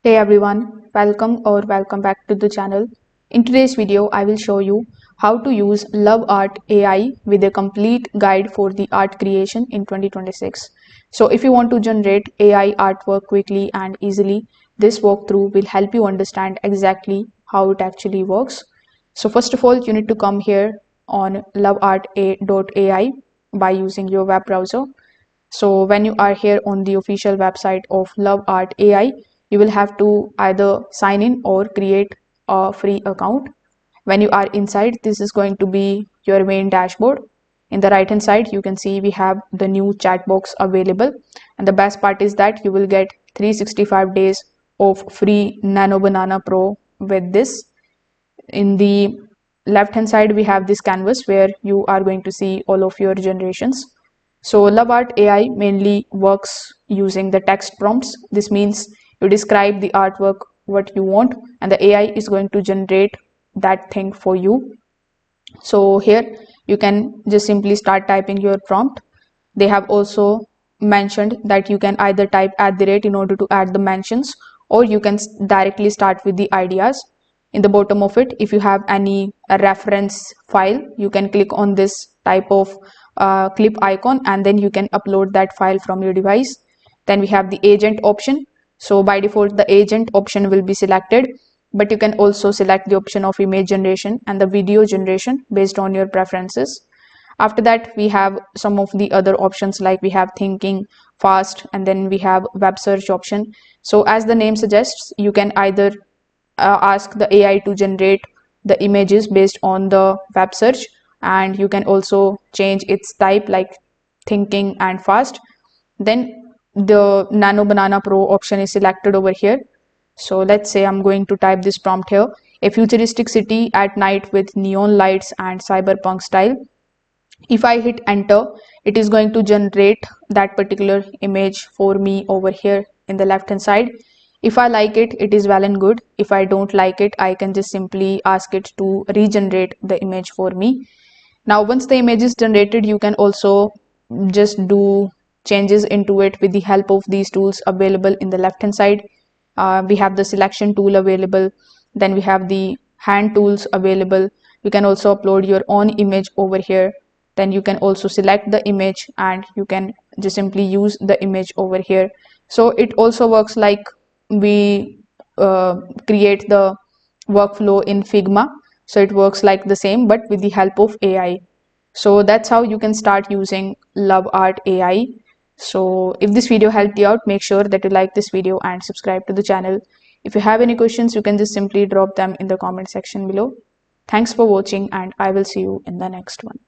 Hey everyone, welcome back to the channel. In today's video, I will show you how to use LoveArt AI with a complete guide for the art creation in 2026. So if you want to generate AI artwork quickly and easily, this walkthrough will help you understand exactly how it actually works. So first of all, you need to come here on loveart.ai by using your web browser. So when you are here on the official website of LoveArt AI, you will have to either sign in or create a free account. When you are inside, this is going to be your main dashboard. In the right hand side, you can see we have the new chat box available. And the best part is that you will get 365 days of free Nano Banana Pro with this. In the left hand side, we have this canvas where you are going to see all of your generations. So LoveArt AI mainly works using the text prompts. This means you describe the artwork what you want and the AI is going to generate that thing for you. So here you can just simply start typing your prompt. They have also mentioned that you can either type @ in order to add the mentions, or you can directly start with the ideas. In the bottom of it, if you have any reference file, you can click on this type of clip icon and then you can upload that file from your device. Then we have the agent option. So by default, the agent option will be selected, but you can also select the option of image generation and the video generation based on your preferences. After that, we have some of the other options, like we have thinking fast, and then we have web search option. So as the name suggests, you can either ask the AI to generate the images based on the web search, and you can also change its type like thinking and fast. Then the Nano Banana Pro option is selected over here. So let's say I'm going to type this prompt here: a futuristic city at night with neon lights and cyberpunk style. If I hit enter, it is going to generate that particular image for me over here in the left hand side. If I like it, it is well and good. If I don't like it, I can just simply ask it to regenerate the image for me. Now once the image is generated, you can also just do changes into it with the help of these tools available in the left hand side. We have the selection tool available, then we have the hand tools available. You can also upload your own image over here. Then you can also select the image and you can just simply use the image over here. So it also works like we create the workflow in Figma. So it works like the same, but with the help of AI. So that's how you can start using LoveArt AI. So if this video helped you out, make sure that you like this video and subscribe to the channel. If you have any questions, you can just simply drop them in the comment section below. Thanks for watching and I will see you in the next one.